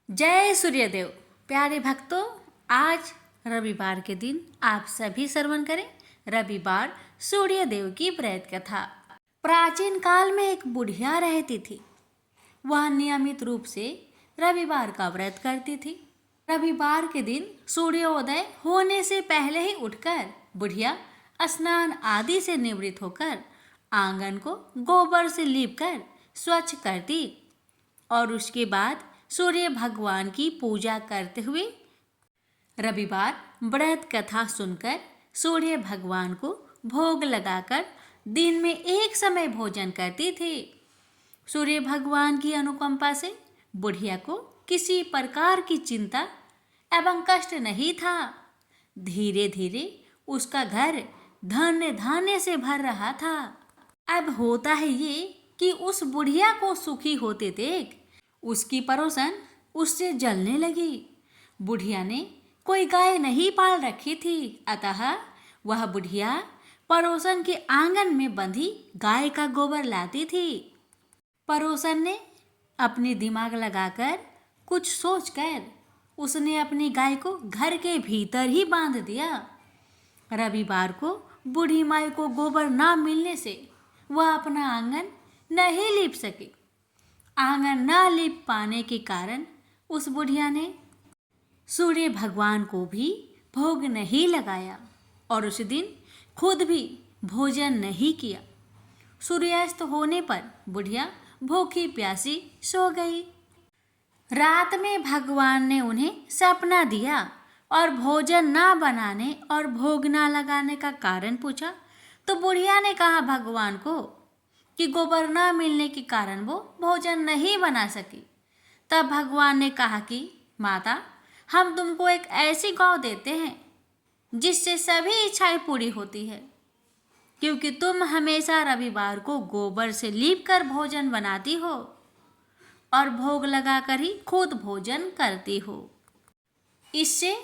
जय सूर्यदेव। प्यारे भक्तों, आज रविवार के दिन आप सभी श्रवण करें रविवार सूर्यदेव की प्रेत कथा। प्राचीन काल में एक बुढ़िया रहती थी। वह नियमित रूप से रविवार का व्रत करती थी। रविवार के दिन सूर्योदय होने से पहले ही उठकर बुढ़िया स्नान आदि से निवृत्त होकर आंगन को गोबर से लीपकर स्वच्छ करती और उसके बाद सूर्य भगवान की पूजा करते हुए रविवार व्रत कथा सुनकर सूर्य भगवान को भोग लगाकर दिन में एक समय भोजन करती थी। सूर्य भगवान की अनुकंपा से बुढ़िया को किसी प्रकार की चिंता एवं कष्ट नहीं था। धीरे धीरे उसका घर धन्य धान्य से भर रहा था। अब होता है ये कि उस बुढ़िया को सुखी होते देख उसकी पड़ोसन उससे जलने लगी। बुढ़िया ने कोई गाय नहीं पाल रखी थी, अतः वह बुढ़िया पड़ोसन के आंगन में बंधी गाय का गोबर लाती थी। पड़ोसन ने अपनी दिमाग लगाकर कुछ सोचकर उसने अपनी गाय को घर के भीतर ही बांध दिया। रविवार को बूढ़ी माई को गोबर ना मिलने से वह अपना आंगन नहीं लीप सकी। आंगन ना लीप पाने के कारण उस बुढ़िया ने सूर्य भगवान को भी भोग नहीं लगाया और उस दिन खुद भी भोजन नहीं किया। सूर्यास्त होने पर बुढ़िया भूखी प्यासी सो गई। रात में भगवान ने उन्हें सपना दिया और भोजन ना बनाने और भोग ना लगाने का कारण पूछा तो बुढ़िया ने कहा भगवान को कि गोबर न मिलने के कारण वो भोजन नहीं बना सकी। तब भगवान ने कहा कि माता, हम तुमको एक ऐसी गौ देते हैं जिससे सभी इच्छाएं पूरी होती है, क्योंकि तुम हमेशा रविवार को गोबर से लीप कर भोजन बनाती हो और भोग लगाकर ही खुद भोजन करती हो। इससे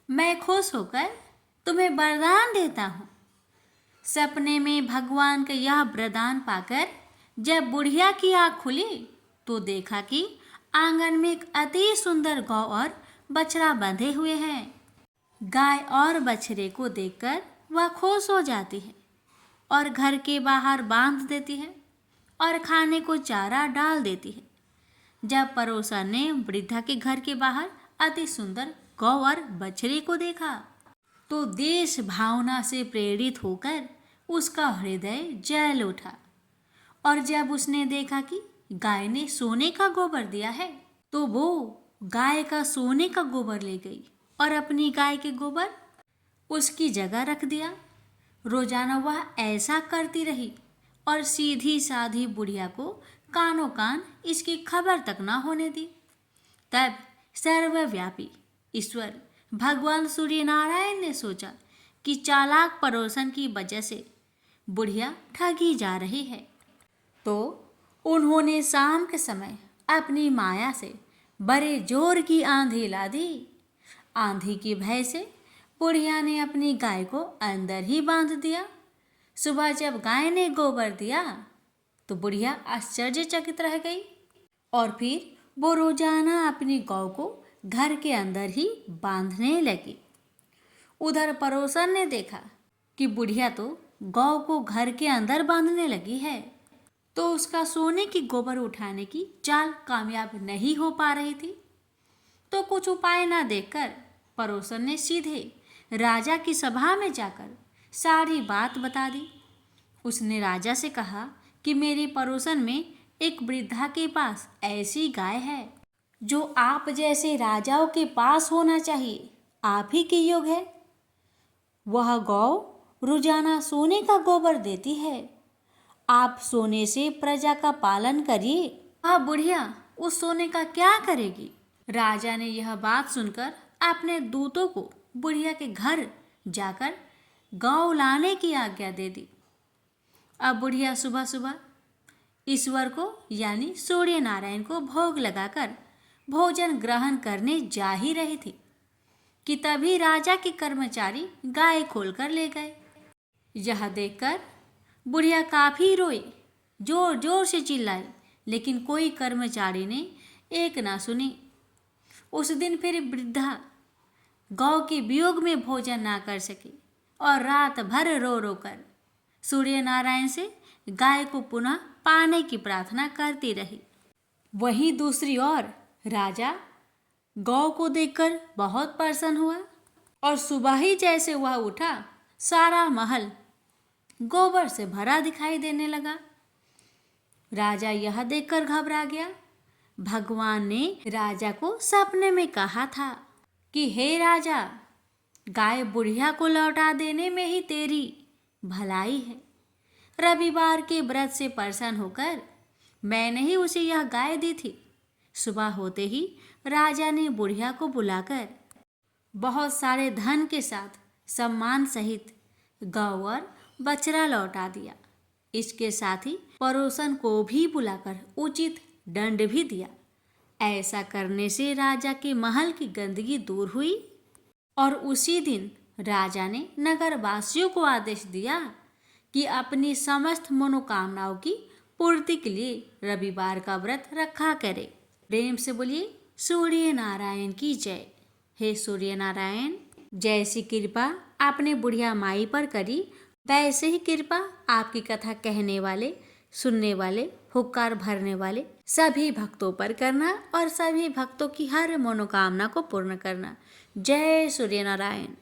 मैं खुश होकर तुम्हें वरदान देता हूँ। सपने में भगवान का यह वरदान पाकर जब बुढ़िया की आँख खुली तो देखा कि आंगन में एक अति सुंदर गौ और बछड़ा बंधे हुए हैं। गाय और बछड़े को देखकर वह खुश हो जाती है और घर के बाहर बांध देती है और खाने को चारा डाल देती है। जब पड़ोसन ने वृद्धा के घर के बाहर अति सुंदर गौ और बछड़े को देखा तो देश भावना से प्रेरित होकर उसका हृदय जल उठा और जब उसने देखा कि गाय ने सोने का गोबर दिया है तो वो गाय का सोने का गोबर ले गई और अपनी गाय के गोबर उसकी जगह रख दिया। रोजाना वह ऐसा करती रही और सीधी साधी बुढ़िया को कानों कान इसकी खबर तक ना होने दी। तब सर्वव्यापी ईश्वर भगवान सूर्य नारायण ने सोचा कि चालाक पड़ोसन की वजह से बुढ़िया ठगी जा रही है, तो उन्होंने शाम के समय अपनी माया से बड़े जोर की आंधी ला दी। आंधी की भय से बुढ़िया ने अपनी गाय को अंदर ही बांध दिया। सुबह जब गाय ने गोबर दिया तो बुढ़िया आश्चर्यचकित रह गई और फिर वो रोजाना अपनी गौ को घर के अंदर ही बांधने लगी। उधर पड़ोसन ने देखा कि बुढ़िया तो गौ को घर के अंदर बांधने लगी है, तो उसका सोने की गोबर उठाने की चाल कामयाब नहीं हो पा रही थी। तो कुछ उपाय ना देखकर पड़ोसन ने सीधे राजा की सभा में जाकर सारी बात बता दी। उसने राजा से कहा कि मेरे पड़ोसन में एक वृद्धा के पास ऐसी गाय है जो आप जैसे राजाओं के पास होना चाहिए, आप ही के योग है। वह गौ रोजाना सोने का गोबर देती है। आप सोने से प्रजा का पालन करिए। वह बुढ़िया उस सोने का क्या करेगी? राजा ने यह बात सुनकर अपने दूतों को बुढ़िया के घर जाकर गौ लाने की आज्ञा दे दी। अब बुढ़िया सुबह सुबह ईश्वर को यानी सूर्य नारायण को भोग लगाकर भोजन ग्रहण करने जा ही रही थी कि तभी राजा के कर्मचारी गाय खोलकर ले गए। यह देखकर बुढ़िया काफी रोई, जोर जोर से चिल्लाई, लेकिन कोई कर्मचारी ने एक ना सुनी। उस दिन फिर वृद्धा गौ के वियोग में भोजन ना कर सकी और रात भर रो रो कर सूर्य नारायण से गाय को पुनः पाने की प्रार्थना करती रही। वहीं दूसरी ओर राजा गौ को देखकर बहुत प्रसन्न हुआ और सुबह ही जैसे वह उठा, सारा महल गोबर से भरा दिखाई देने लगा। राजा यह देखकर घबरा गया। भगवान ने राजा को सपने में कहा था कि हे राजा, गाय बुढ़िया को लौटा देने में ही तेरी भलाई है। रविवार के व्रत से प्रसन्न होकर मैंने ही उसे यह गाय दी थी। सुबह होते ही राजा ने बुढ़िया को बुलाकर बहुत सारे धन के साथ सम्मान सहित गौ और बछड़ा लौटा दिया। इसके साथ ही पड़ोसन को भी बुलाकर उचित दंड भी दिया। ऐसा करने से राजा के महल की गंदगी दूर हुई और उसी दिन राजा ने नगरवासियों को आदेश दिया कि अपनी समस्त मनोकामनाओं की पूर्ति के लिए रविवार का व्रत रखा करे। प्रेम से बोलिए सूर्य नारायण की जय। हे सूर्य नारायण, जैसी कृपा आपने बुढ़िया माई पर करी, वैसे ही कृपा आपकी कथा कहने वाले, सुनने वाले, हुक्कार भरने वाले सभी भक्तों पर करना और सभी भक्तों की हर मनोकामना को पूर्ण करना। जय सूर्य नारायण।